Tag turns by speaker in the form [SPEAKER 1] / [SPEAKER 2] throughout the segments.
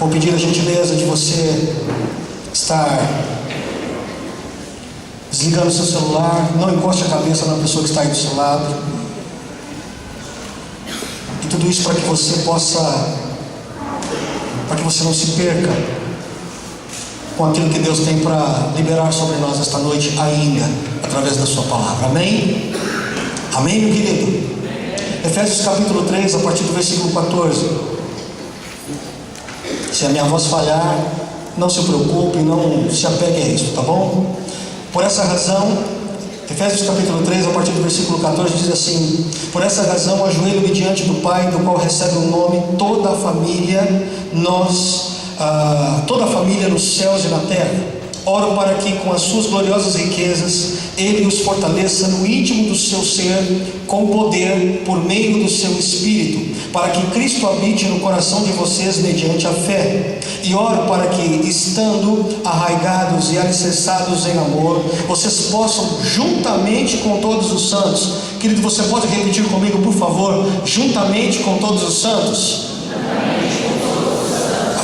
[SPEAKER 1] Vou pedir a gentileza de você estar desligando seu celular. Não encoste a cabeça na pessoa que está aí do seu lado. E tudo isso para que você não se perca com aquilo que Deus tem para liberar sobre nós esta noite ainda, através da sua palavra. Amém? Amém, meu querido? Efésios capítulo 3, a partir do versículo 14. Se a minha voz falhar, não se preocupe, não se apegue a isso, tá bom? Por essa razão, Efésios capítulo 3, a partir do versículo 14, diz assim: por essa razão, ajoelho-me diante do Pai, do qual recebe o nome toda a família, toda a família nos céus e na terra. Oro para que, com as suas gloriosas riquezas, Ele os fortaleça no íntimo do seu ser, com poder, por meio do seu Espírito, para que Cristo habite no coração de vocês mediante a fé. E oro para que, estando arraigados e alicerçados em amor, vocês possam, juntamente com todos os santos. Querido, você pode repetir comigo, por favor? Juntamente com todos os santos.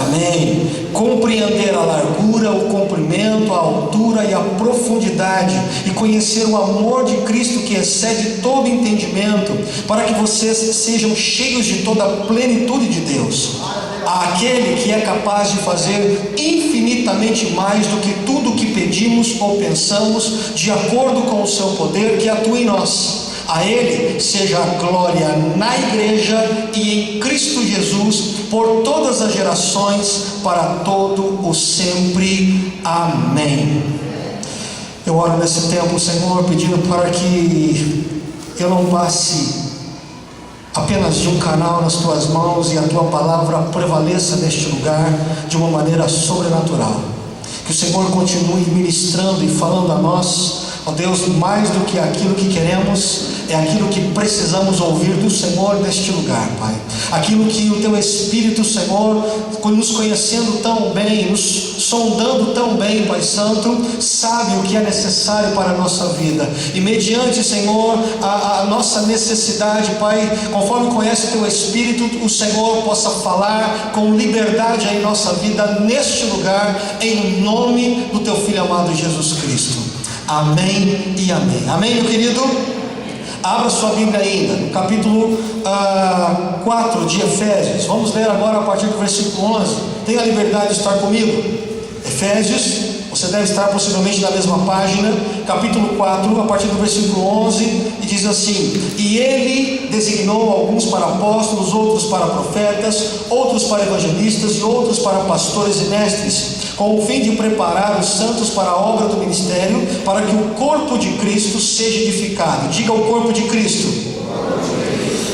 [SPEAKER 1] Amém. Compreender a largura, o comprimento, a altura e a profundidade, e conhecer o amor de Cristo que excede todo entendimento, para que vocês sejam cheios de toda a plenitude de Deus. Aquele que é capaz de fazer infinitamente mais do que tudo o que pedimos ou pensamos, de acordo com o seu poder que atua em nós. A Ele seja a glória na igreja e em Cristo Jesus, por todas as gerações, para todo o sempre. Amém. Eu oro nesse tempo, Senhor, pedindo para que eu não passe apenas de um canal nas Tuas mãos e a Tua palavra prevaleça neste lugar de uma maneira sobrenatural. Que o Senhor continue ministrando e falando a nós, ó Deus, mais do que aquilo que queremos, é aquilo que precisamos ouvir do Senhor neste lugar, Pai. Aquilo que o Teu Espírito, Senhor, nos conhecendo tão bem, nos sondando tão bem, Pai Santo, sabe o que é necessário para a nossa vida. E mediante, Senhor, a nossa necessidade, Pai, conforme conhece o Teu Espírito, o Senhor possa falar com liberdade em nossa vida neste lugar, em nome do Teu Filho amado Jesus Cristo. Amém e amém. Amém, meu querido? Abra sua Bíblia ainda, no capítulo 4 de Efésios. Vamos ler agora a partir do versículo 11. Tenha a liberdade de estar comigo. Efésios, você deve estar possivelmente na mesma página, capítulo 4, a partir do versículo 11, e diz assim: e Ele designou alguns para apóstolos, outros para profetas, outros para evangelistas e outros para pastores e mestres, com o fim de preparar os santos para a obra do ministério, para que o corpo de Cristo seja edificado. Diga: o corpo de Cristo.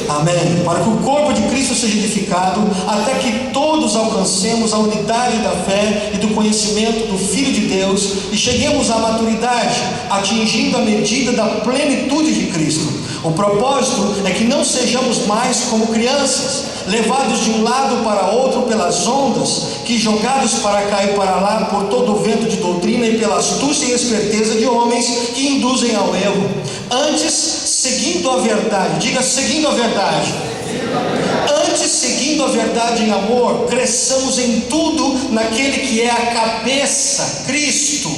[SPEAKER 1] Amém. Para que o corpo de Cristo seja edificado, até que todos alcancemos a unidade da fé e do conhecimento do Filho de Deus, e cheguemos à maturidade, atingindo a medida da plenitude de Cristo. O propósito é que não sejamos mais como crianças, levados de um lado para outro pelas ondas, que jogados para cá e para lá por todo o vento de doutrina e pela astúcia e esperteza de homens que induzem ao erro. Antes, seguindo a verdade, diga: seguindo a verdade. Antes, seguindo a verdade em amor, cresçamos em tudo naquele que é a cabeça, Cristo.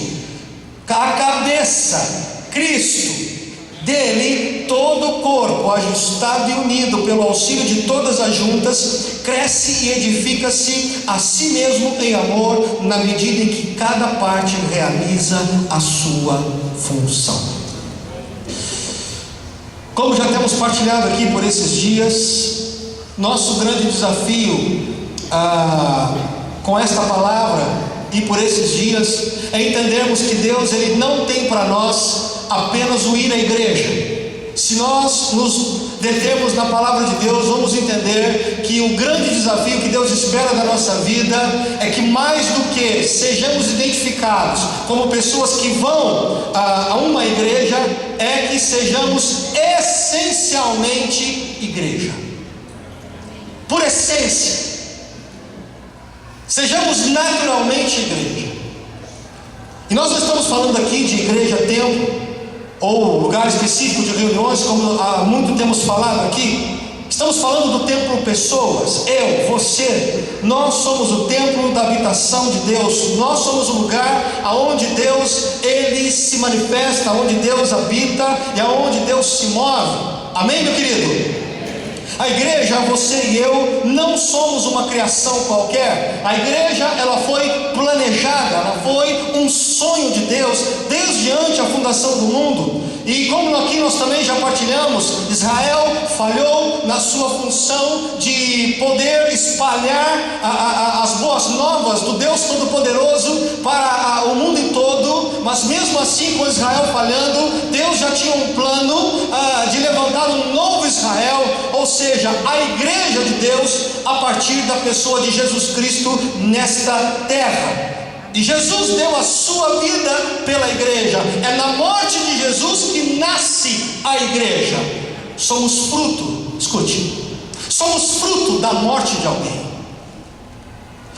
[SPEAKER 1] A cabeça, Cristo. Dele, todo o corpo, ajustado e unido pelo auxílio de todas as juntas, cresce e edifica-se a si mesmo em amor, na medida em que cada parte realiza a sua função. Como já temos partilhado aqui por esses dias, nosso grande desafio com esta palavra e por esses dias é entendermos que Deus, Ele não tem para nós apenas o ir à igreja. Se nós nos determos na palavra de Deus, vamos entender que o grande desafio que Deus espera da nossa vida é que, mais do que sejamos identificados como pessoas que vão a uma igreja, é que sejamos essencialmente igreja. Por essência, sejamos naturalmente igreja. E nós não estamos falando aqui de igreja, templo ou lugar específico de reuniões, como há muito temos falado aqui. Estamos falando do templo pessoas, eu, você, nós somos o templo da habitação de Deus, nós somos o lugar aonde Deus, Ele se manifesta, aonde Deus habita e aonde Deus se move, amém, meu querido? A igreja, você e eu, não somos uma criação qualquer. A igreja, ela foi planejada, ela foi um sonho de Deus, desde antes da fundação do mundo. E como aqui nós também já partilhamos, Israel falhou na sua função de poder espalhar as boas novas do Deus Todo-Poderoso para o mundo todo. Mas mesmo assim, com Israel falhando, Deus já tinha um plano de levantar um novo Israel, ou seja, a igreja de Deus, a partir da pessoa de Jesus Cristo nesta terra. E Jesus deu a sua vida pela igreja. É na morte de Jesus que nasce a igreja. Somos fruto, escute, somos fruto da morte de alguém.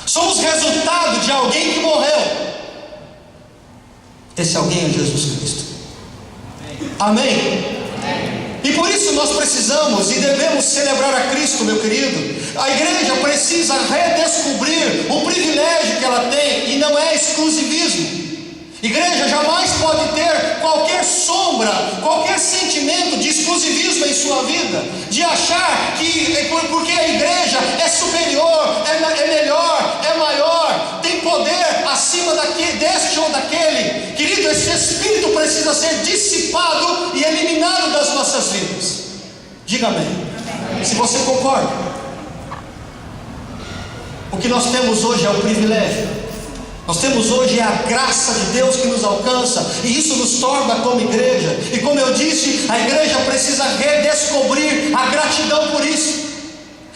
[SPEAKER 1] Somos resultado de alguém que morreu. Esse alguém é Jesus Cristo. Amém? E por isso nós precisamos e devemos celebrar a Cristo, meu querido. A igreja precisa redescobrir o privilégio que ela tem, e não é exclusivismo. Igreja jamais pode ter qualquer sombra, qualquer sentimento de exclusivismo em sua vida, de achar que porque a igreja é superior, é melhor, é maior, tem poder acima deste ou daquele. Querido, esse espírito precisa ser dissipado e eliminado das nossas vidas. Diga amém, se você concorda. O que nós temos hoje é o privilégio. Nós temos hoje a graça de Deus que nos alcança, e isso nos torna como igreja. E como eu disse, a igreja precisa redescobrir a gratidão por isso.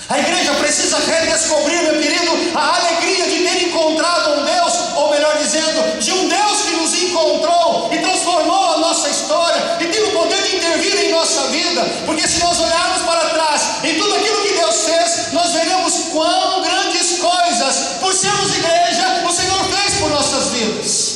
[SPEAKER 1] A igreja precisa redescobrir, meu querido, a alegria de ter encontrado um Deus, ou melhor dizendo, de um Deus que nos encontrou e transformou a nossa história e tem o poder de intervir em nossa vida. Porque se nós olharmos para trás em tudo aquilo que Deus fez, nós veremos quão grandes coisas, por sermos igreja, o Senhor fez por nossas vidas.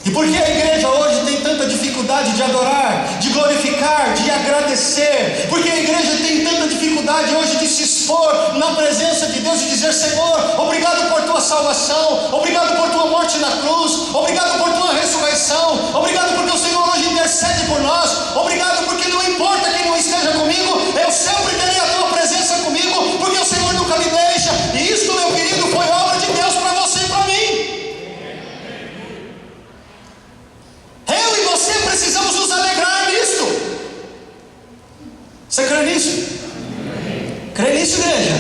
[SPEAKER 1] E por que a igreja hoje tem tanta dificuldade de adorar, de glorificar, de agradecer? Porque a igreja tem tanta dificuldade hoje de se expor na presença de Deus e dizer: Senhor, obrigado por tua salvação, obrigado por tua morte na cruz, obrigado por tua ressurreição, obrigado porque o Senhor hoje intercede por nós, obrigado porque não importa quem não esteja comigo, eu sempre terei a tua presença comigo, porque o Senhor nunca me deixa. E isso, meu querido, foi obra de Deus para você e para mim. Eu e você precisamos nos alegrar nisso. Você crê nisso? Crê nisso, igreja?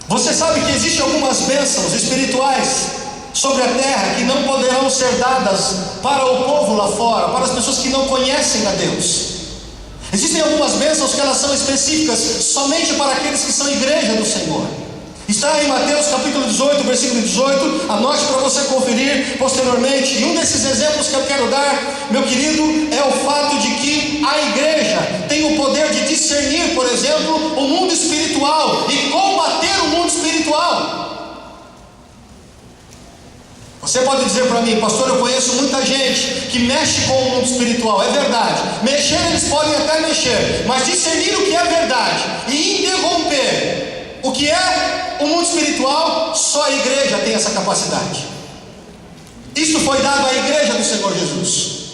[SPEAKER 1] Você sabe que existem algumas bênçãos espirituais sobre a terra que não poderão ser dadas para o povo lá fora, para as pessoas que não conhecem a Deus. Existem algumas bênçãos que elas são específicas somente para aqueles que são igreja do Senhor. Está em Mateus capítulo 18, versículo 18, anote para você conferir posteriormente. E um desses exemplos que eu quero dar, meu querido, é o fato de que a igreja tem o poder de discernir, por exemplo, o mundo espiritual e combater o mundo espiritual. Você pode dizer para mim: pastor, eu conheço muita gente que mexe com o mundo espiritual. É verdade, mexer eles podem até mexer, mas discernir o que é verdade e interromper o que é o mundo espiritual, só a igreja tem essa capacidade. Isso foi dado à igreja do Senhor Jesus.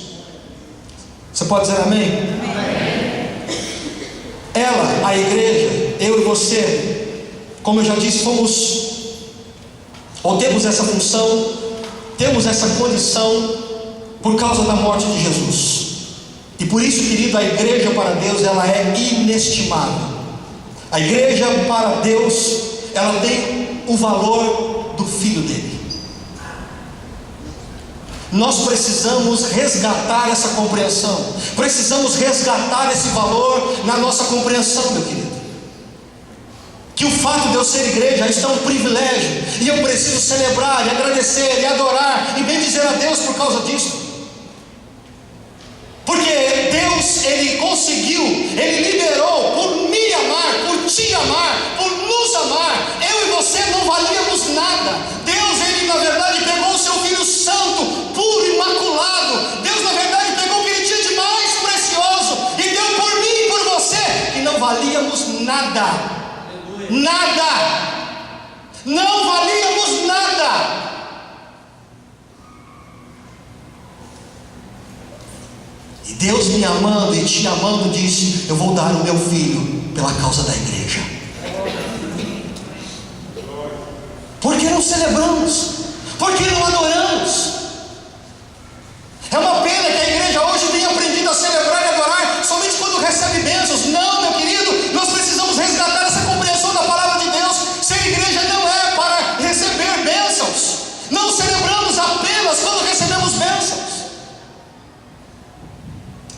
[SPEAKER 1] Você pode dizer amém? Amém. Ela, a igreja, eu e você, como eu já disse, temos essa função, temos essa condição por causa da morte de Jesus. E por isso, querido, a igreja para Deus, ela é inestimável. A igreja para Deus, ela tem o valor do Filho dele. Nós precisamos resgatar essa compreensão, precisamos resgatar esse valor na nossa compreensão, meu querido. Que o fato de eu ser igreja, isso é um privilégio, e eu preciso celebrar, e agradecer, e adorar, e bendizer a Deus por causa disso. Porque Deus, Ele conseguiu, Ele liberou por me amar, por te amar, por nos amar. Eu e você não valíamos nada. Deus, Ele na verdade pegou o seu Filho Santo, puro, imaculado. Deus na verdade pegou o que Ele tinha de mais valíamos nada. Nada. Não valíamos nada. E Deus me amando e te amando disse: eu vou dar o meu filho pela causa da igreja. Por que não celebramos? Por que não adoramos? É uma pena que a igreja hoje tenha aprendido a celebrar e adorar somente quando recebe bênçãos. Não, meu querido, nós precisamos resgatar essa compreensão da palavra de Deus. Ser igreja não é para receber bênçãos. Não celebramos apenas quando recebemos bênçãos.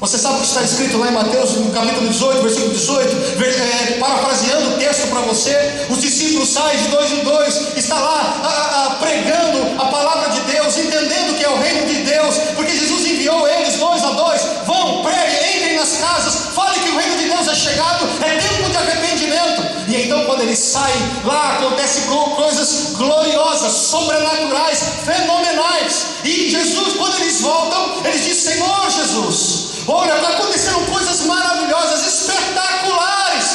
[SPEAKER 1] Você sabe o que está escrito lá em Mateus, no capítulo 18, versículo 18, parafraseando o texto para você: os discípulos saem de 2 em 2, está lá pregando a palavra de Deus, entendendo que é o reino de Deus, porque Jesus enviou eles 2 a 2, vão, preguem, entrem nas casas, falem que o reino de Deus é chegado, é tempo de arrependimento. E então quando eles saem, lá acontecem coisas gloriosas, sobrenaturais, fenomenais. E Jesus, quando eles voltam, eles dizem: Senhor Jesus, olha, aconteceram coisas maravilhosas, espetaculares.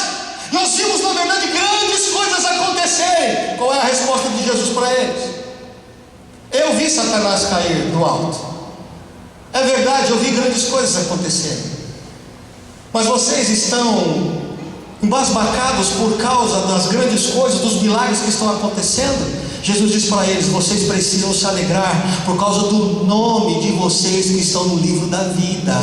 [SPEAKER 1] Nós vimos, na verdade, grandes coisas acontecerem. Qual é a resposta de Jesus para eles? Eu vi Satanás cair do alto. É verdade, eu vi grandes coisas acontecerem. Mas vocês estão embasbacados por causa das grandes coisas, dos milagres que estão acontecendo. Jesus diz para eles: vocês precisam se alegrar por causa do nome de vocês que estão no livro da vida.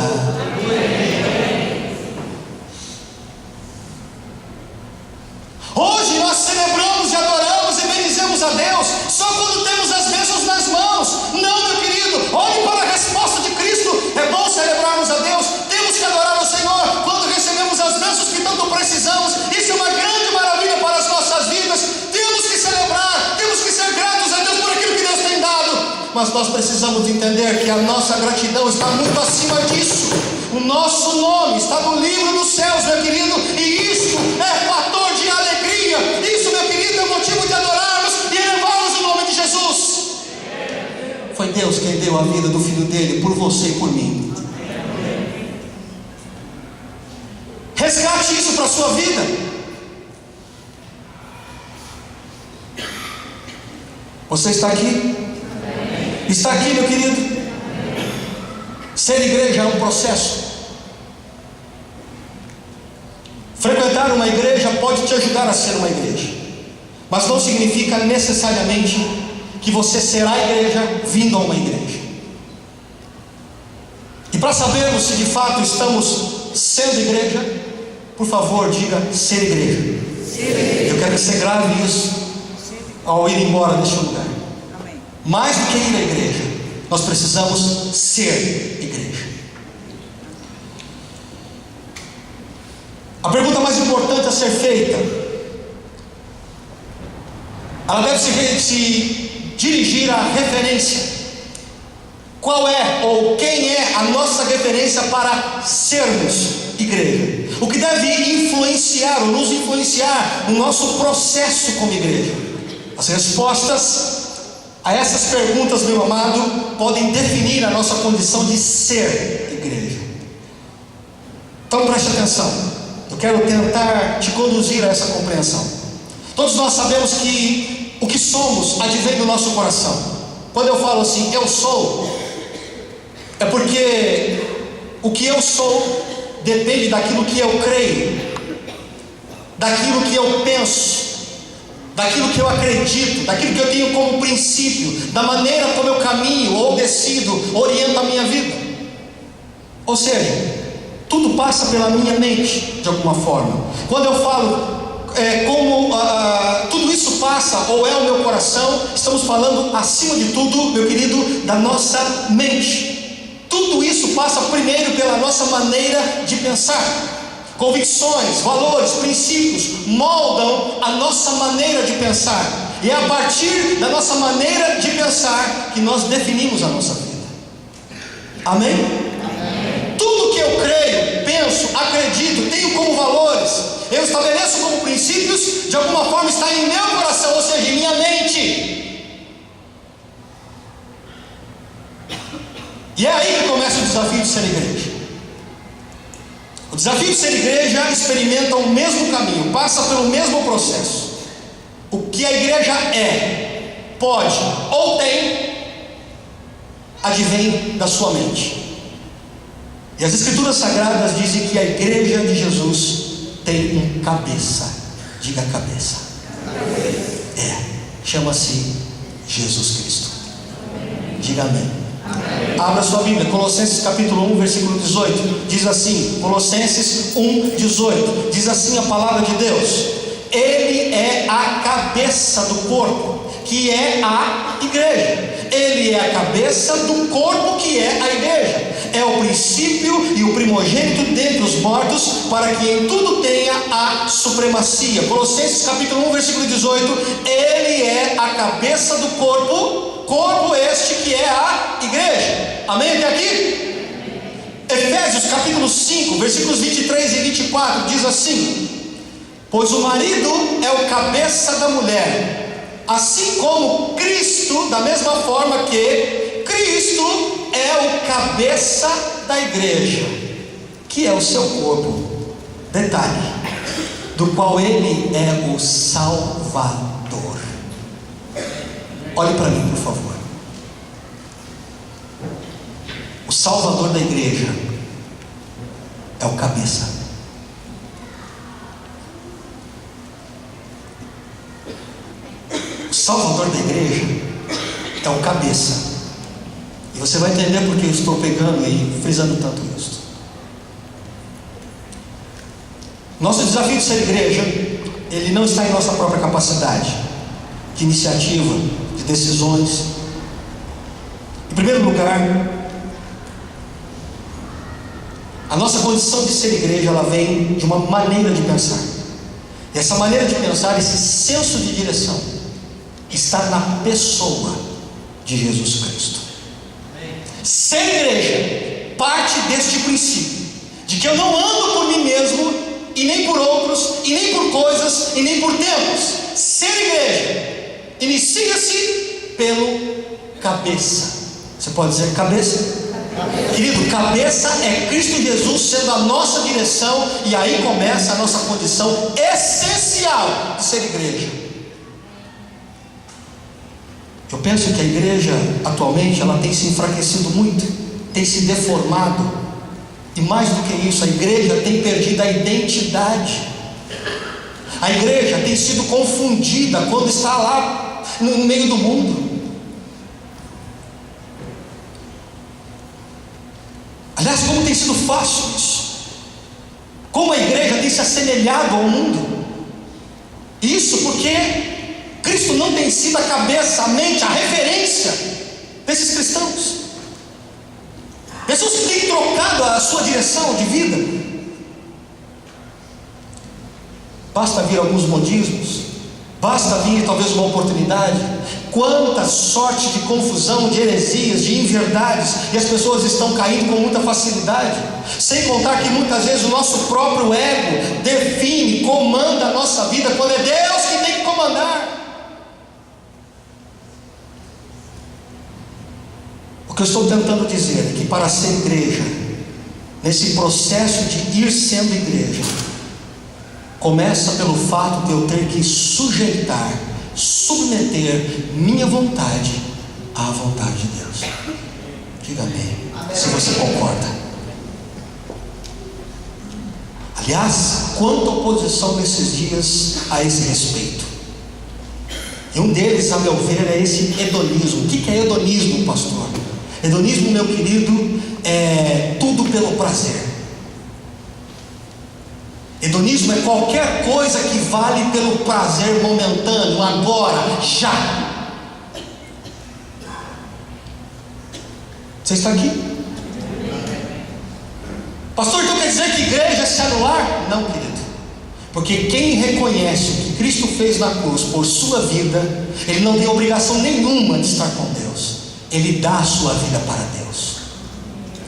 [SPEAKER 1] Hoje nós celebramos e adoramos e bendizemos a Deus só quando temos as bênçãos nas mãos. Não, meu querido, olhe para a resposta de Cristo. É bom celebrarmos a Deus, temos que adorar ao Senhor quando recebemos as bênçãos que tanto precisamos. Isso é uma grande maravilha para as nossas vidas. Temos que celebrar, temos que ser gratos a Deus por aquilo que Deus tem dado. Mas nós precisamos entender que a nossa gratidão está muito acima disso. O nosso nome está no livro dos céus, meu querido, e isso é fator de alegria. Isso, meu querido, é motivo de adorarmos e elevarmos o nome de Jesus. Foi Deus quem deu a vida do Filho dele por você e por mim. Resgate isso para a sua vida. Você está aqui? Está aqui, meu querido? Ser igreja é um processo. Frequentar uma igreja pode te ajudar a ser uma igreja, mas não significa necessariamente que você será igreja vindo a uma igreja. E para sabermos se de fato estamos sendo igreja, por favor, diga: ser igreja. Eu quero que você grave isso ao ir embora deste lugar. Mais do que ir à igreja, nós precisamos ser igreja. A pergunta mais importante a ser feita, ela deve se dirigir à referência. Qual é ou quem é a nossa referência para sermos igreja? O que deve influenciar ou nos influenciar no nosso processo como igreja? As respostas a essas perguntas, meu amado, podem definir a nossa condição de ser igreja. Então preste atenção. Eu quero tentar te conduzir a essa compreensão. Todos nós sabemos que o que somos advém do nosso coração. Quando eu falo assim, eu sou, é porque o que eu sou depende daquilo que eu creio, daquilo que eu penso, daquilo que eu acredito, daquilo que eu tenho como princípio, da maneira como eu caminho ou decido, oriento a minha vida. Ou seja, tudo passa pela minha mente de alguma forma. Quando eu falo tudo isso passa ou é o meu coração, estamos falando acima de tudo, meu querido, da nossa mente. Tudo isso passa primeiro pela nossa maneira de pensar. Convicções, valores, princípios moldam a nossa maneira de pensar. E é a partir da nossa maneira de pensar que nós definimos a nossa vida. Amém? Amém. Tudo que eu creio, penso, acredito, tenho como valores, eu estabeleço como princípios, de alguma forma está em meu coração, ou seja, em minha mente. E é aí que começa o desafio de ser igreja. O desafio de ser igreja experimenta o mesmo caminho, passa pelo mesmo processo. O que a igreja é, pode ou tem, advém da sua mente. E as Escrituras Sagradas dizem que a igreja de Jesus tem um cabeça. Diga cabeça. Chama-se Jesus Cristo. Diga amém. Abra sua Bíblia, Colossenses capítulo 1, versículo 18. Diz assim, Colossenses 1, 18. Diz assim a palavra de Deus: Ele é a cabeça do corpo, que é a igreja. Ele é a cabeça do corpo, que é a igreja. É o princípio e o primogênito dentre os mortos, para que em tudo tenha a supremacia. Colossenses capítulo 1, versículo 18. Ele é a cabeça do corpo este que é a igreja. Amém até aqui? Efésios capítulo 5, versículos 23 e 24, diz assim: Pois o marido é o cabeça da mulher, assim como Cristo, da mesma forma que Cristo é o cabeça da igreja, que é o seu corpo. Detalhe, do qual Ele é o Salvador. Olhe para mim, por favor. O Salvador da igreja é o cabeça. O Salvador da igreja é o cabeça. E você vai entender porque eu estou pegando e frisando tanto isso. Nosso desafio de ser igreja, ele não está em nossa própria capacidade de iniciativa, de decisões. Em primeiro lugar, a nossa condição de ser igreja, ela vem de uma maneira de pensar. E essa maneira de pensar, esse senso de direção, está na pessoa de Jesus Cristo. Ser igreja parte deste princípio, de que eu não ando por mim mesmo, e nem por outros, e nem por coisas, e nem por tempos. Ser igreja inicia-se pelo cabeça. Você pode dizer cabeça? Querido, cabeça é Cristo Jesus sendo a nossa direção, e aí começa a nossa condição essencial de ser igreja. Eu penso que a igreja atualmente ela tem se enfraquecido muito, tem se deformado, e mais do que isso, a igreja tem perdido a identidade. A igreja tem sido confundida quando está lá no meio do mundo. Aliás, como tem sido fácil isso? Como a igreja tem se assemelhado ao mundo? Isso porque Cristo não tem sido a cabeça, a mente, a referência desses cristãos. Pessoas que têm trocado a sua direção de vida. Basta vir alguns modismos, basta vir talvez uma oportunidade. Quanta sorte de confusão, de heresias, de inverdades, e as pessoas estão caindo com muita facilidade. Sem contar que muitas vezes o nosso próprio ego define, comanda a nossa vida, quando é Deus que tem que comandar. O que eu estou tentando dizer é que para ser igreja, nesse processo de ir sendo igreja, começa pelo fato de eu ter que sujeitar, submeter minha vontade à vontade de Deus. Diga amém, se você concorda. Aliás, quanta oposição nesses dias a esse respeito. E um deles, a meu ver, é esse hedonismo. O que é hedonismo, pastor? Hedonismo, meu querido, é tudo pelo prazer. Hedonismo é qualquer coisa que vale pelo prazer momentâneo, agora, já. Você está aqui? Pastor, então quer dizer que igreja é se anular? Não, querido. Porque quem reconhece o que Cristo fez na cruz por sua vida, ele não tem obrigação nenhuma de estar com Deus. Ele dá a sua vida para Deus.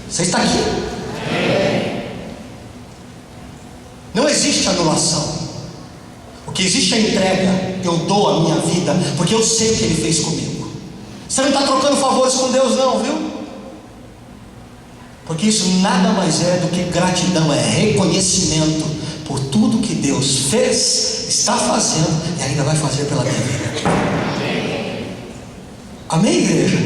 [SPEAKER 1] Você está aqui? Não existe anulação. O que existe é entrega. Eu dou a minha vida porque eu sei o que Ele fez comigo. Você não está trocando favores com Deus não, viu? porque isso nada mais é do que gratidão, é reconhecimento por tudo que Deus fez, está fazendo e ainda vai fazer pela minha vida. Amém, igreja?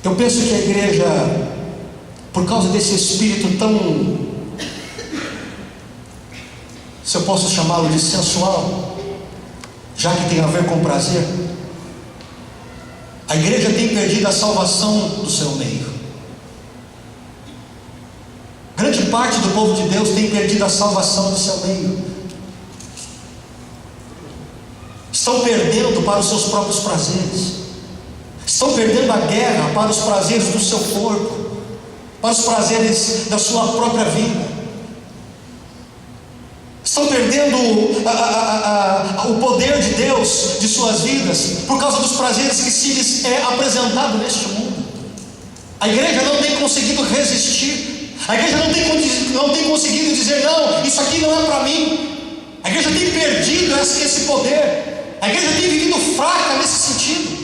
[SPEAKER 1] Eu penso que a igreja, por causa desse espírito tão, se eu posso chamá-lo de sensual, já que tem a ver com prazer, a igreja tem perdido a salvação do seu meio. Grande parte do povo de Deus tem perdido a salvação do seu meio. Estão perdendo para os seus próprios prazeres. Estão perdendo a guerra para os prazeres do seu corpo, para os prazeres da sua própria vida. Estão perdendo o poder de Deus de suas vidas por causa dos prazeres que se lhes é apresentado neste mundo. A igreja não tem conseguido resistir. A igreja não tem conseguido dizer: não, isso aqui não é para mim. A igreja tem perdido esse poder. A igreja tem vivido fraca nesse sentido,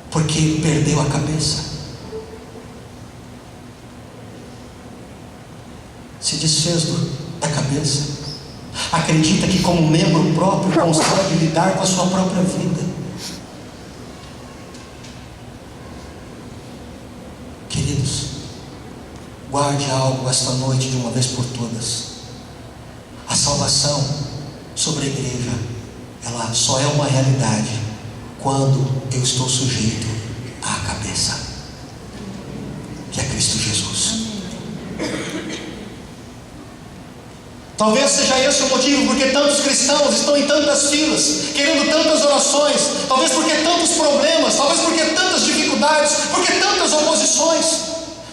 [SPEAKER 1] porque perdeu a cabeça, se desfez da cabeça, acredita que como membro próprio consegue lidar com a sua própria vida. Queridos, guarde algo esta noite de uma vez por todas: a salvação sobre a igreja, ela só é uma realidade quando eu estou sujeito à cabeça, que é Cristo Jesus. Talvez seja esse o motivo porque tantos cristãos estão em tantas filas, querendo tantas orações, talvez porque tantos problemas, talvez porque tantas dificuldades, porque tantas oposições,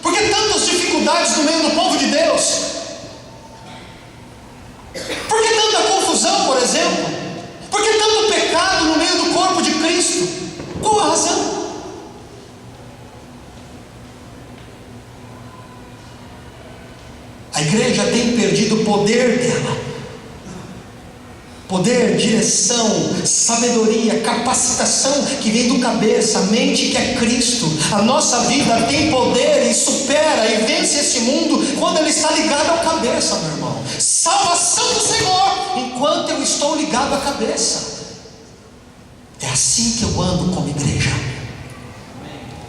[SPEAKER 1] porque tantas dificuldades no meio do povo de Deus, porque tanta confusão, por exemplo, porque tanto pecado no meio do corpo de Cristo. Qual a razão? A igreja tem perdido o poder dela, poder, direção, sabedoria, capacitação que vem do cabeça, a mente que é Cristo. A nossa vida tem poder e supera e vence esse mundo quando ele está ligado ao cabeça, meu irmão. Salvação do Senhor enquanto eu estou ligado à cabeça. É assim que eu ando como igreja.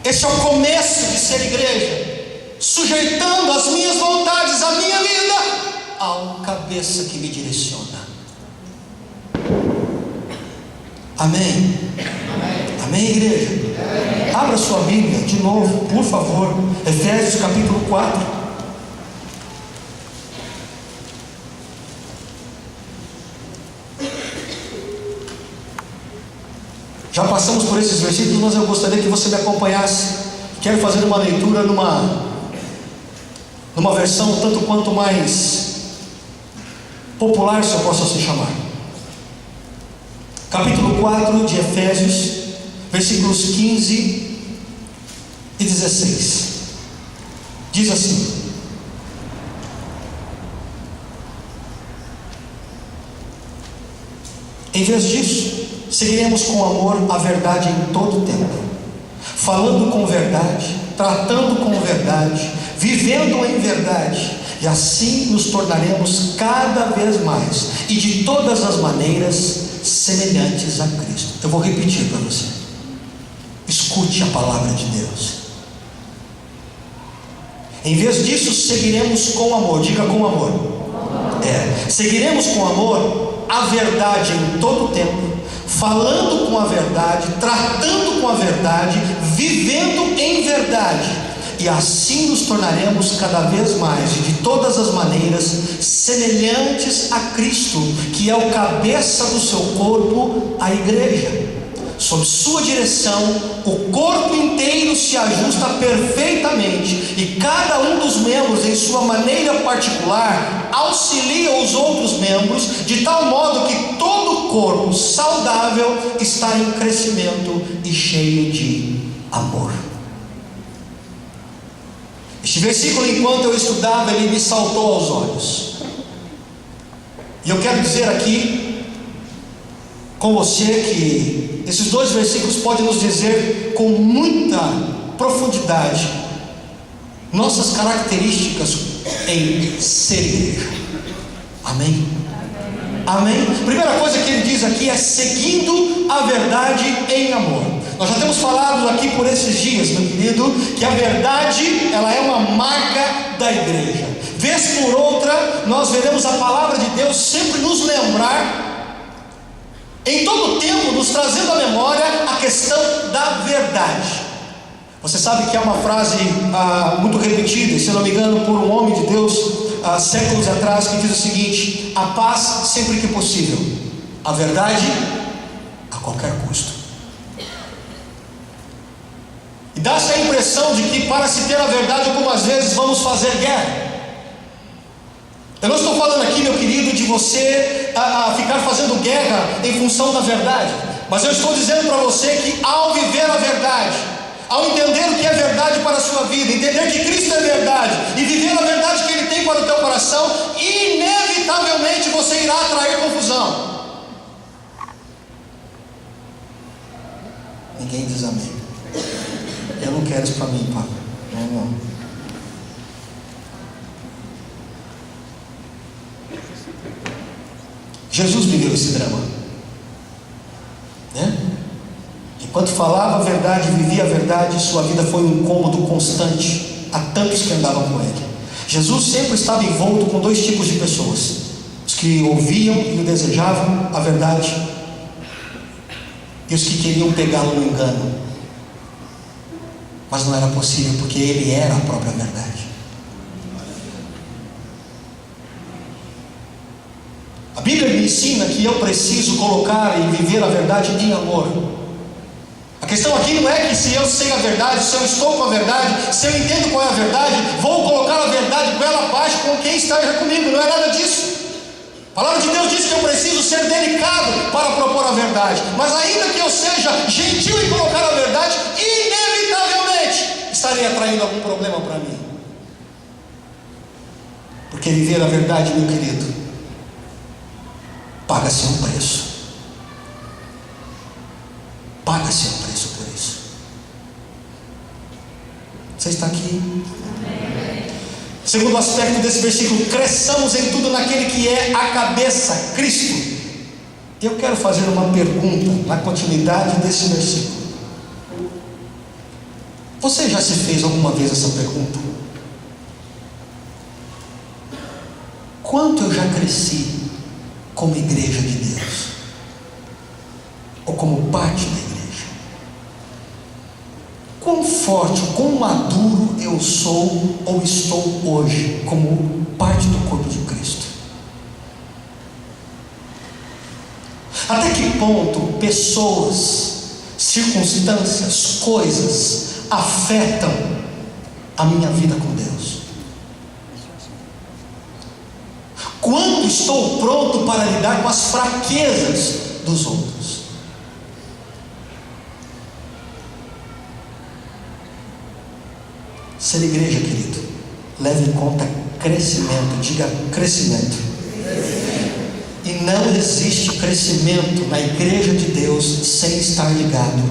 [SPEAKER 1] Esse é o começo de ser igreja, sujeitando as minhas vontades, a minha vida, ao cabeça que me direciona. Amém? Amém, igreja? Abra sua Bíblia de novo, por favor, Efésios capítulo 4. Já passamos por esses versículos, mas eu gostaria que você me acompanhasse. Quero fazer uma leitura numa versão tanto quanto mais popular, se eu posso assim chamar. Capítulo 4 de Efésios, versículos 15 e 16. Diz assim: em vez disso, seguiremos com amor a verdade em todo o tempo, falando com verdade, tratando com verdade, vivendo em verdade, e assim nos tornaremos cada vez mais e de todas as maneiras semelhantes a Cristo. Eu vou repetir para você. Escute a palavra de Deus. Em vez disso, seguiremos com amor. Diga com amor. Seguiremos com amor a verdade em todo o tempo, falando com a verdade, tratando com a verdade, vivendo em verdade, e assim nos tornaremos cada vez mais e de todas as maneiras semelhantes a Cristo, que é o cabeça do seu corpo, a igreja. Sob sua direção, o corpo inteiro se ajusta perfeitamente, e cada um dos membros, em sua maneira particular, auxilia os outros membros, de tal modo que todo o corpo saudável está em crescimento e cheio de amor. Este versículo, enquanto eu estudava, ele me saltou aos olhos. E eu quero dizer aqui com você que esses dois versículos podem nos dizer com muita profundidade nossas características em ser igreja. Amém? Amém? Primeira coisa que ele diz aqui é seguindo a verdade em amor. Nós já temos falado aqui por esses dias, meu querido, que a verdade, ela é uma marca da igreja. Vez por outra, nós veremos a palavra de Deus sempre nos lembrar, em todo o tempo, nos trazendo à memória a questão da verdade. Você sabe que é uma frase muito repetida, se não me engano, por um homem de Deus, séculos atrás, que diz o seguinte: a paz sempre que possível, a verdade a qualquer custo. E dá-se a impressão de que para se ter a verdade, algumas vezes vamos fazer guerra. Eu não estou falando aqui, meu querido, de você ficar fazendo guerra em função da verdade, mas eu estou dizendo para você que ao viver a verdade, ao entender o que é verdade para a sua vida, entender que Cristo é verdade e viver a verdade que Ele tem para o teu coração, inevitavelmente você irá atrair confusão. Ninguém diz amém. Eu não quero isso para mim, Papa. Não. Jesus viveu esse drama, né? Enquanto falava a verdade e vivia a verdade, sua vida foi um incômodo constante a tantos que andavam com ele. Jesus sempre estava envolto com dois tipos de pessoas: os que ouviam e o desejavam a verdade, e os que queriam pegá-lo no engano. Mas não era possível, porque ele era a própria verdade. A Bíblia me ensina que eu preciso colocar e viver a verdade em amor. A questão aqui não é que se eu sei a verdade, se eu estou com a verdade, se eu entendo qual é a verdade, vou colocar a verdade com ela abaixo com quem esteja comigo. Não é nada disso. A palavra de Deus diz que eu preciso ser delicado para propor a verdade, mas ainda que eu seja gentil em colocar a verdade, inevitavelmente estarei atraindo algum problema para mim. Porque viver a verdade, meu querido, paga-se um preço. Paga-se um preço por isso. Você está aqui? Segundo aspecto desse versículo: cresçamos em tudo naquele que é a cabeça, Cristo. Eu quero fazer uma pergunta na continuidade desse versículo. Você já se fez alguma vez essa pergunta? Quanto eu já cresci como igreja de Deus? Ou como parte da igreja? Quão forte, quão maduro eu sou ou estou hoje como parte do corpo de Cristo? Até que ponto pessoas, circunstâncias, coisas afetam a minha vida com Deus? Quanto estou pronto para lidar com as fraquezas dos outros? Ser igreja, querido, leve em conta crescimento. Diga crescimento. E não existe crescimento na igreja de Deus sem estar ligado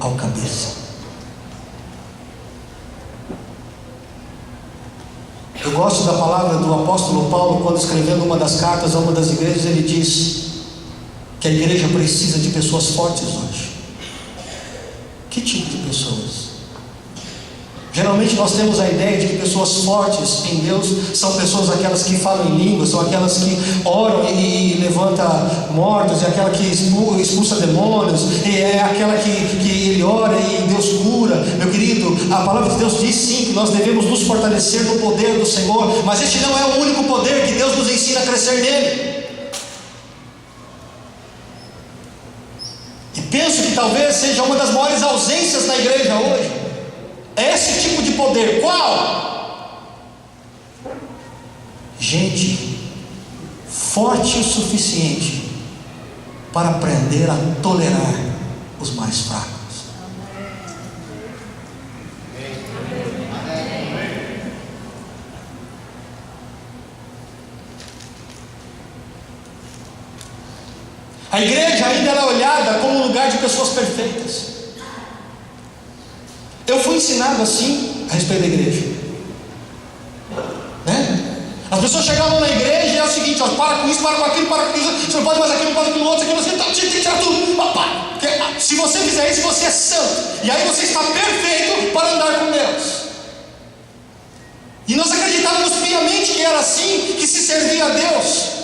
[SPEAKER 1] ao cabeça. Eu gosto da palavra do apóstolo Paulo, quando escrevendo uma das cartas a uma das igrejas, ele diz que a igreja precisa de pessoas fortes hoje. Que tipo de pessoas? Geralmente nós temos a ideia de que pessoas fortes em Deus são pessoas aquelas que falam em línguas, são aquelas que oram e levantam mortos, é aquela que expulsa demônios, é aquela que ele ora e Deus cura. Meu querido, a palavra de Deus diz sim que nós devemos nos fortalecer no poder do Senhor, mas este não é o único poder que Deus nos ensina a crescer nele. E penso que talvez seja uma das maiores ausências na igreja hoje. É esse tipo de poder. Qual? Gente forte o suficiente para aprender a tolerar os mais fracos. igreja ainda era olhada como um lugar de pessoas perfeitas. Eu fui ensinado assim a respeito da igreja, né? As pessoas chegavam na igreja e é o seguinte: ó, para com isso, para com aquilo, para com isso, você não pode mais aquilo, não pode aquilo outro, aquilo, você tem que tirar tudo. Porque se você fizer isso, você é santo, e aí você está perfeito para andar com Deus. E nós acreditávamos piamente que era assim que se servia a Deus.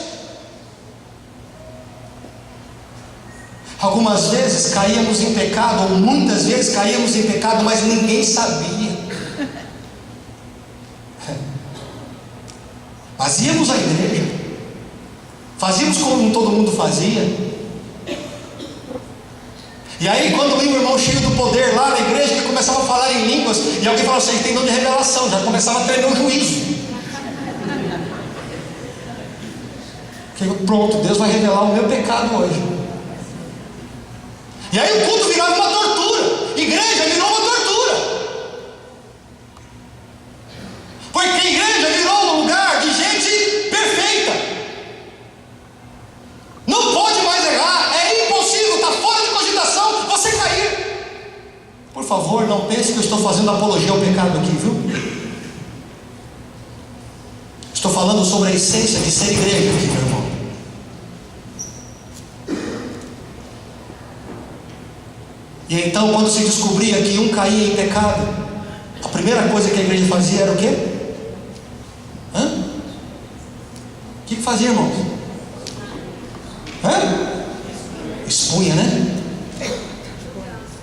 [SPEAKER 1] Algumas vezes caíamos em pecado, ou muitas vezes caíamos em pecado, mas ninguém sabia. Mas íamos à igreja, fazíamos como todo mundo fazia. E aí, quando vinha um irmão cheio do poder lá na igreja, que começava a falar em línguas, e alguém falava assim: tem dom de revelação, já começava a tremer o juízo. Porque pronto, Deus vai revelar o meu pecado hoje. E aí o culto virava uma tortura, igreja virou uma tortura. Porque a igreja virou um lugar de gente perfeita. Não pode mais errar, é impossível, está fora de cogitação você cair. Por favor, não pense que eu estou fazendo apologia ao pecado aqui, viu? Estou falando sobre a essência de ser igreja aqui, meu irmão. E então, quando se descobria que um caía em pecado, a primeira coisa que a igreja fazia era o quê? O que fazia, irmãos? Expunha, né?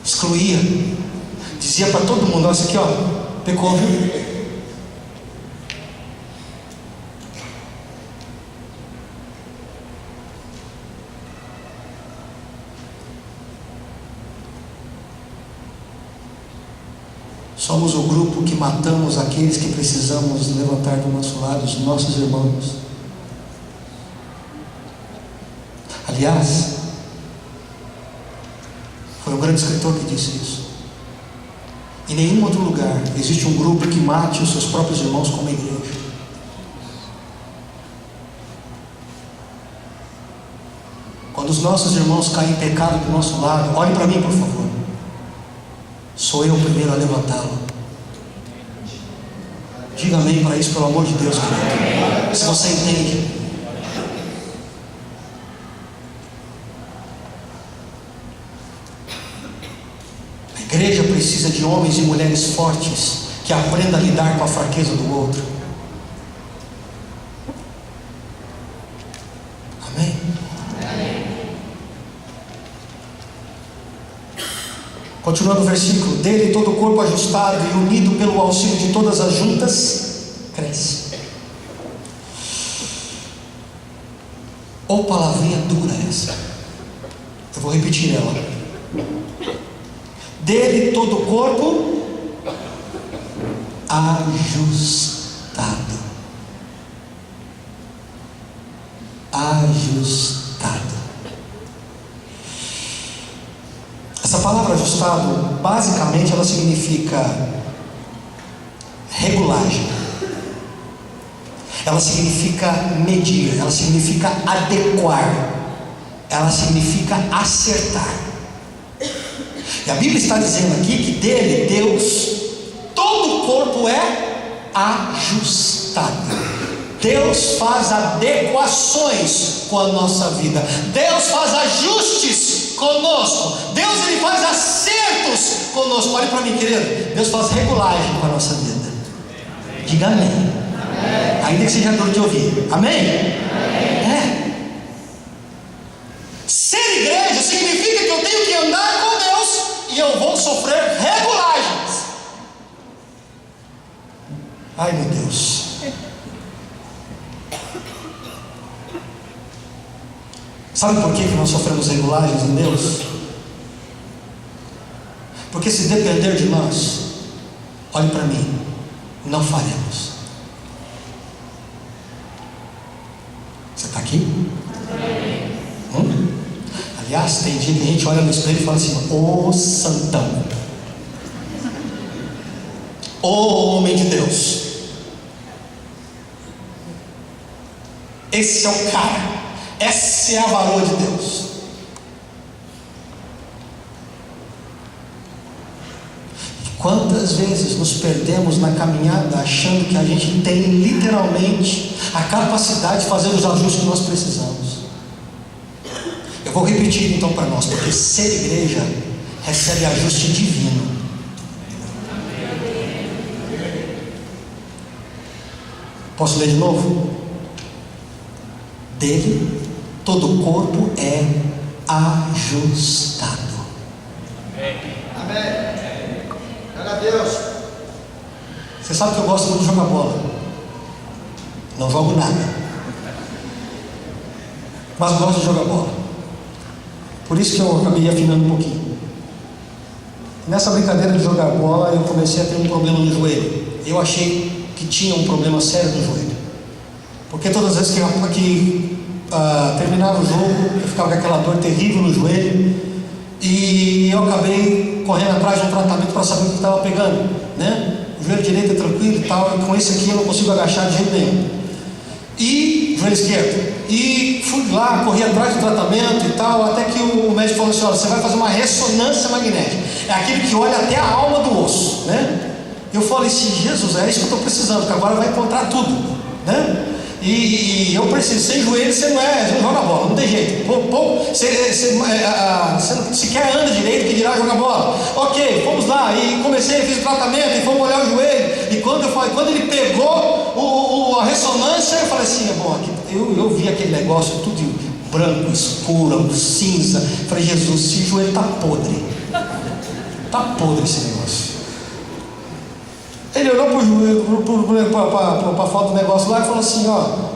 [SPEAKER 1] Excluía. Dizia para todo mundo: olha, isso aqui, ó, pecou, viu? Somos o grupo que matamos aqueles que precisamos levantar do nosso lado, os nossos irmãos. Aliás, foi um grande escritor que disse isso. Em nenhum outro lugar existe um grupo que mate os seus próprios irmãos como a igreja. Quando os nossos irmãos caem em pecado do nosso lado, olhe para mim, por favor. Sou eu o primeiro a levantá-lo. Diga amém para isso, pelo amor de Deus, querido. Se você entende. A igreja precisa de homens e mulheres fortes que aprendam a lidar com a fraqueza do outro. Amém? Continuando o versículo: dele todo o corpo ajustado e unido pelo auxílio de todas as juntas, cresce. Ou palavrinha dura essa. Eu vou repetir ela. Dele todo o corpo ajustado. Ajustado. Essa palavra ajustado, basicamente ela significa regulagem, ela significa medir, ela significa adequar, ela significa acertar. E a Bíblia está dizendo aqui que dele, Deus, todo o corpo é ajustado. Deus faz adequações com a nossa vida. Deus faz ajustes conosco. Deus, ele faz acertos conosco. Olhe para mim, querido. Deus faz regulagem com a nossa vida. Diga amém. Amém. Ainda que seja dor de ouvir. Amém? Amém. Ser igreja significa que eu tenho que andar com Deus e eu vou sofrer regulagens. Ai, meu Deus. Sabe por que nós sofremos regulagens em Deus? Porque se depender de nós, olhe para mim, não faremos. Você está aqui? Aliás, tem dia que a gente olha no espelho e fala assim: ô santão, ô homem de Deus, esse é o cara. Essa é a varoa de Deus. Quantas vezes nos perdemos na caminhada achando que a gente tem literalmente a capacidade de fazer os ajustes que nós precisamos? Eu vou repetir então para nós, porque ser igreja recebe ajuste divino. Posso ler de novo? Dele, todo o corpo é ajustado.
[SPEAKER 2] Amém. Glória a Deus.
[SPEAKER 1] Você sabe que eu gosto muito de jogar bola. Não jogo nada, mas gosto de jogar bola. Por isso que eu acabei afinando um pouquinho. Nessa brincadeira de jogar bola, eu comecei a ter um problema no joelho. Eu achei que tinha um problema sério no joelho, porque todas as vezes que terminava o jogo, eu ficava com aquela dor terrível no joelho, e eu acabei correndo atrás de um tratamento para saber o que estava pegando, né? O joelho direito é tranquilo e tal, e com esse aqui eu não consigo agachar de jeito nenhum. E joelho esquerdo. E fui lá, corri atrás do tratamento e tal, até que o médico falou assim: olha, você vai fazer uma ressonância magnética. É aquele que olha até a alma do osso, né? Eu falei assim: Jesus, é isso que eu estou precisando, porque agora vai encontrar tudo, né? E eu preciso, sem joelho você não joga bola, não tem jeito. Você não sequer anda direito, que dirá jogar bola. Ok, fomos lá, e comecei, fiz o tratamento, e fomos olhar o joelho. E quando ele pegou a ressonância, eu falei assim: é bom, aqui, eu vi aquele negócio tudo branco, escuro, cinza. Falei: Jesus, esse joelho está podre. Está podre esse negócio. Ele olhou para a foto do negócio lá e falou assim: ó,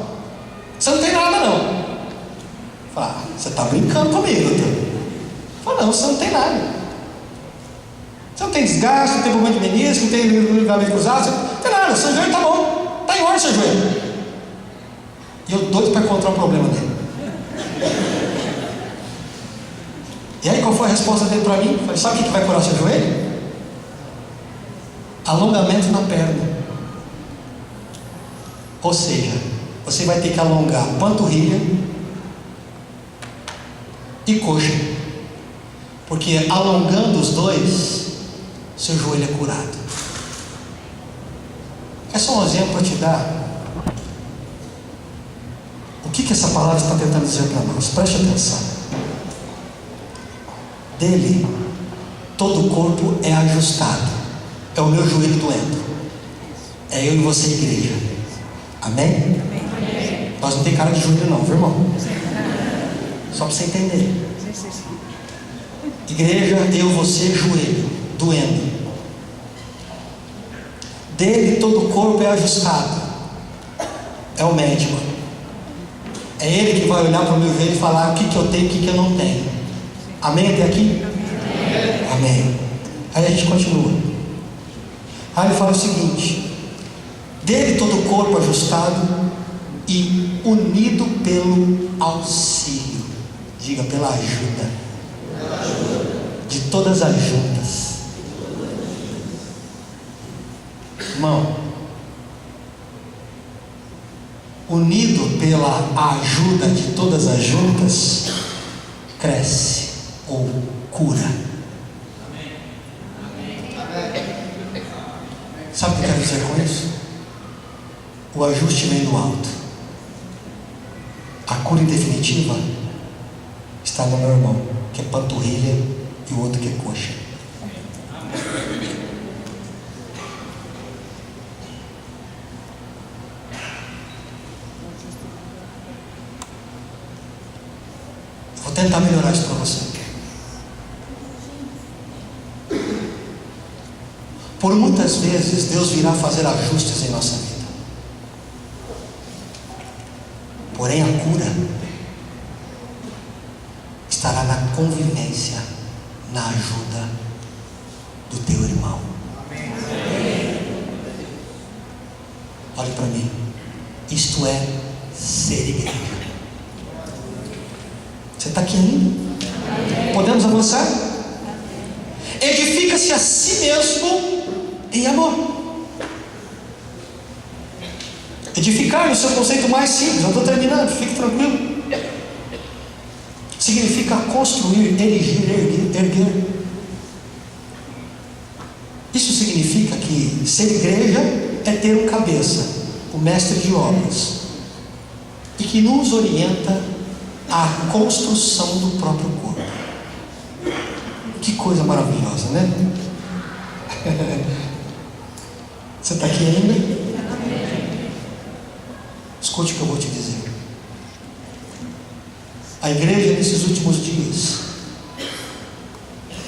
[SPEAKER 1] você não tem nada não. Eu falei: você está brincando comigo, então. Eu falei: não, você não tem nada. Você não tem desgaste, não tem problema de menisco, não tem ligamento cruzado, você não tem nada, seu joelho está bom, está em ordem seu joelho. E eu doido para encontrar um problema dele. E aí qual foi a resposta dele para mim? Eu falei: sabe o que vai curar seu joelho? Alongamento na perna. Ou seja, você vai ter que alongar panturrilha e coxa, porque alongando os dois, seu joelho é curado. É só um exemplo para te dar o que essa palavra está tentando dizer para nós. Preste atenção. Dele, todo o corpo é ajustado. É o meu joelho doendo. É eu e você, igreja. Amém? Amém. Nós não tem cara de joelho não, viu, irmão? Só para você entender. Igreja, eu, você, joelho doendo. Dele todo o corpo é ajustado. É o médico. É ele que vai olhar para o meu joelho e falar o que eu tenho e o que eu não tenho. Amém até aqui? Amém. Amém. Aí a gente continua. Aí ele fala o seguinte: dele todo o corpo ajustado e unido pelo auxílio. Diga: pela ajuda de todas as juntas. Irmão, unido pela ajuda de todas as juntas, cresce ou cura. Sabe o que eu quero dizer com isso? O ajuste vem do alto. A cura definitiva está no meu irmão, que é panturrilha, e o outro que é coxa. Vou tentar melhorar isso para você. Por muitas vezes Deus virá fazer ajustes em nossa vida. Porém a cura estará na convivência, na ajuda do teu irmão. Olhe para mim. Isto é ser igreja. Você está aqui ainda? Podemos avançar? Edifica-se a si mesmo em amor. Edificar no seu conceito mais simples, eu estou terminando, fique tranquilo. Significa construir, erigir, erguer. Isso significa que ser igreja é ter um cabeça, o mestre de obras, e que nos orienta à construção do próprio corpo. Que coisa maravilhosa, né? Você está aqui ainda? Escute o que eu vou te dizer. A igreja nesses últimos dias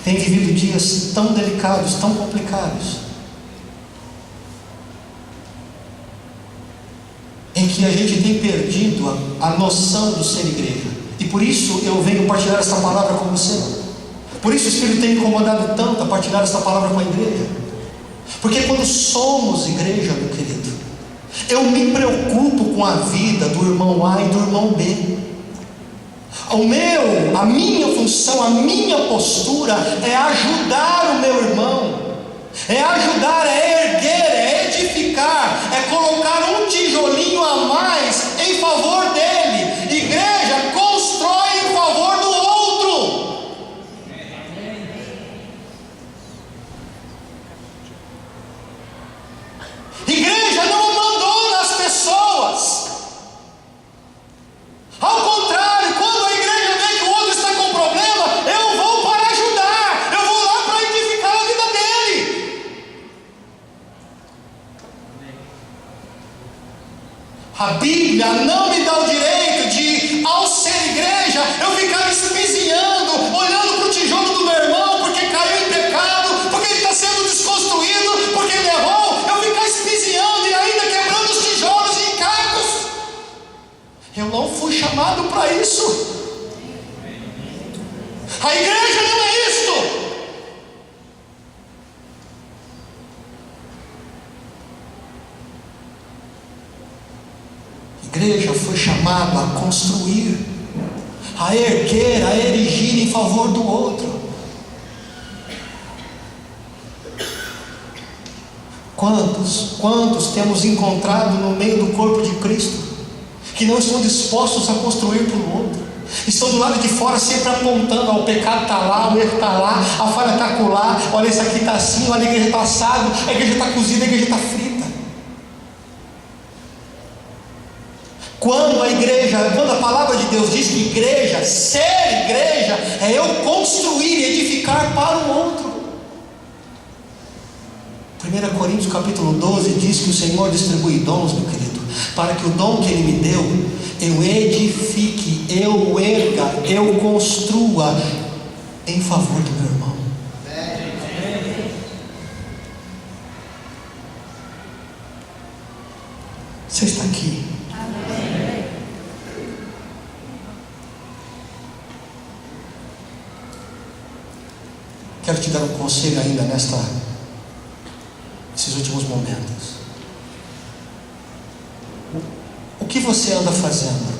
[SPEAKER 1] tem vivido dias tão delicados, tão complicados, em que a gente tem perdido a noção do ser igreja. E por isso eu venho partilhar esta palavra com você. Por isso o Espírito tem me incomodado tanto a partilhar esta palavra com a igreja. Porque quando somos igreja, meu querido, eu me preocupo com a vida do irmão A e do irmão B. A minha função, a minha postura é ajudar o meu irmão, é ajudar, é erguer, é edificar, é colocar um tijolinho a mais em favor dele. Igreja constrói em favor do outro. Igreja não abandona as pessoas. Ao contrário, quando a igreja vê que o outro está com problema, eu vou para ajudar, eu vou lá para edificar a vida dele. A Bíblia não me dá o direito de, ao ser igreja, eu ficar espizinhando, olhando para o tijolo do meu irmão, porque caiu em pecado, porque ele está sendo desconstruído, porque ele errou, eu ficar espizinhando e ainda quebrando os tijolos em cacos. Eu não fui chamado para isso. A igreja não é isto. A igreja foi chamada a construir, a erguer, a erigir em favor do outro. Quantos temos encontrado no meio do corpo de Cristo que não estão dispostos a construir pelo outro, estão do lado de fora sempre apontando: ó, o pecado está lá, o erro está lá, a falha está lá, olha, isso aqui está assim, olha, a igreja está assado, a igreja está cozida, a igreja está frita. Quando a palavra de Deus diz que igreja, ser igreja, é eu construir e edificar para o outro. 1 Coríntios capítulo 12 diz que o Senhor distribui dons, meu querido, para que o dom que Ele me deu, eu edifique, eu erga, eu construa em favor do meu irmão. Você está aqui? Quero te dar um conselho ainda nesses últimos momentos. O que você anda fazendo?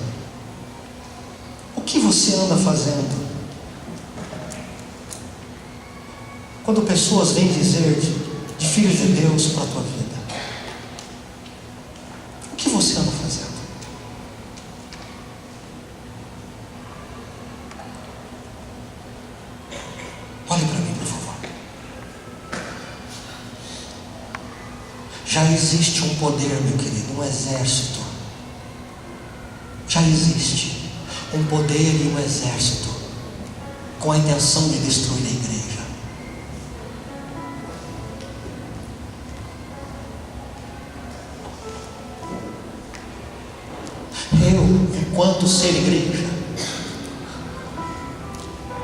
[SPEAKER 1] O que você anda fazendo quando pessoas vêm dizer de filhos de Deus para a tua vida? O que você anda fazendo? Olhe para mim, por favor. Já existe um poder, meu querido, um exército. Já existe um poder e um exército com a intenção de destruir a igreja. Eu, enquanto ser igreja,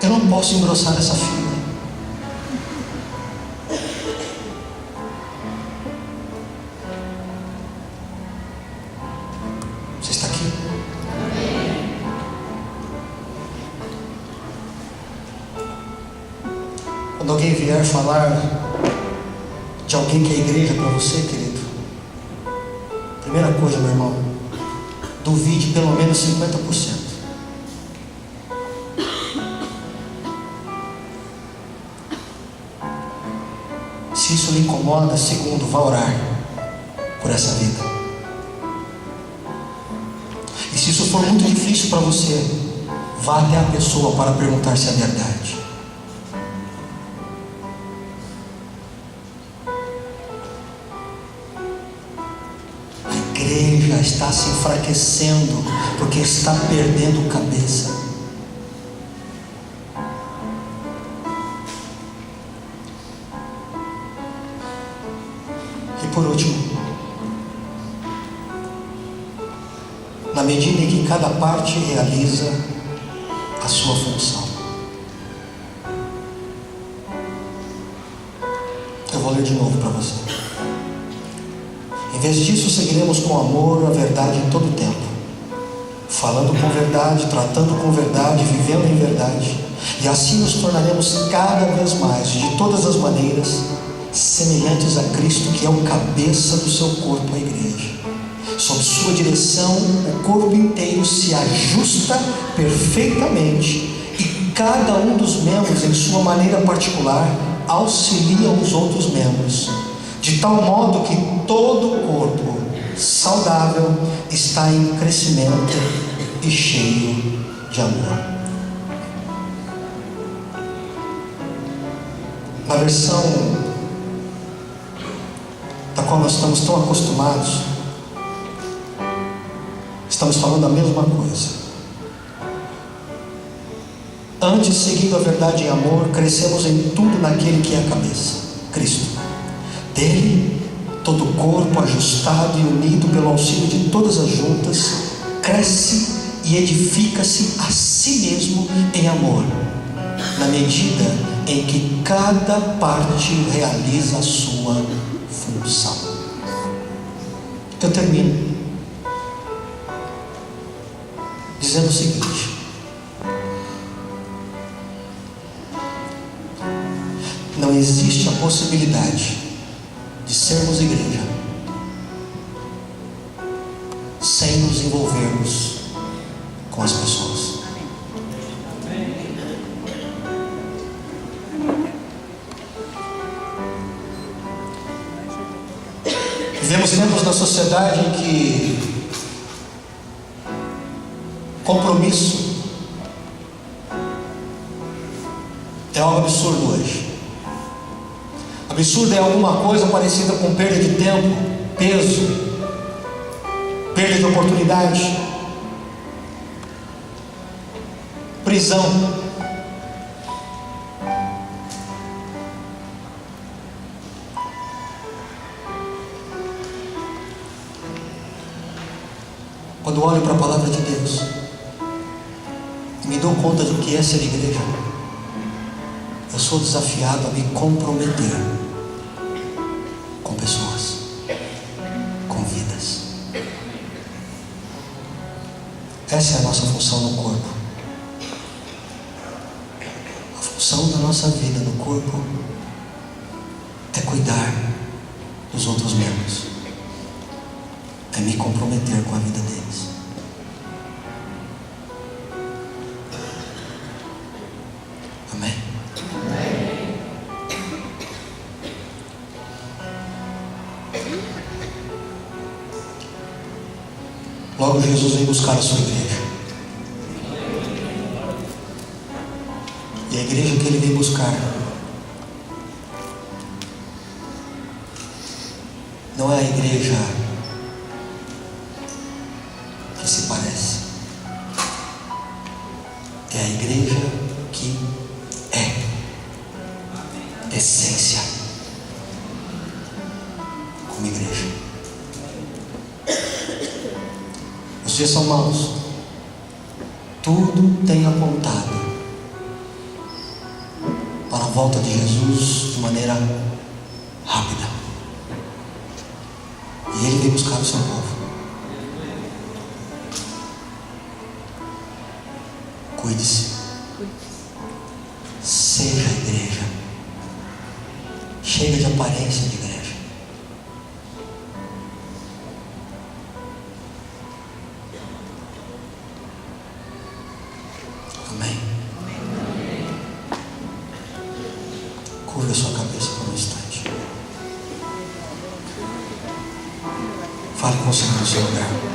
[SPEAKER 1] eu não posso engrossar essa fila. Você está aqui? Quando alguém vier falar de alguém que é igreja para você, querido, primeira coisa, meu irmão, duvide pelo menos 50%. Se isso lhe incomoda, segundo, vá orar por essa vida. E se isso for muito difícil para você, vá até a pessoa para perguntar se é verdade. está se enfraquecendo, porque está perdendo cabeça. E por último, na medida em que cada parte realiza a sua função. Eu vou ler de novo para você. Em vez disso, seguiremos com amor a verdade em todo o tempo, falando com verdade, tratando com verdade, vivendo em verdade, e assim nos tornaremos cada vez mais, de todas as maneiras, semelhantes a Cristo, que é o cabeça do seu corpo, a igreja. Sob sua direção, o corpo inteiro se ajusta perfeitamente, e cada um dos membros, em sua maneira particular, auxilia os outros membros, de tal modo que todo o corpo saudável está em crescimento e cheio de amor. Na versão da qual nós estamos tão acostumados, estamos falando a mesma coisa. Antes, seguindo a verdade em amor, crescemos em tudo naquele que é a cabeça, Cristo. Dele, todo o corpo, ajustado e unido pelo auxílio de todas as juntas, cresce e edifica-se a si mesmo em amor, na medida em que cada parte realiza a sua função. Eu termino dizendo o seguinte: não existe a possibilidade de sermos igreja sem nos envolvermos com as pessoas. Vivemos tempos na sociedade em que compromisso é algo absurdo hoje. Absurdo é alguma coisa parecida com perda de tempo, peso, perda de oportunidade, prisão. Quando olho para a palavra de Deus e me dou conta do que é ser igreja, eu sou desafiado a me comprometer com pessoas, com vidas. Essa é a nossa função no corpo. A função da nossa vida no corpo é cuidar dos outros membros, é me comprometer com a vida deles. Amém? Logo Jesus vem buscar a sua igreja. E a igreja que ele vem buscar não é a igreja que se parece, é a igreja que é essência como igreja. Os dias são maus, tudo tem apontado para a volta de Jesus de maneira rápida, e ele vem buscar o seu povo. Cuide-se, seja a igreja, chega de aparência de igreja. Amém? Curva a sua cabeça por um instante. Fale com o Senhor no seu lugar.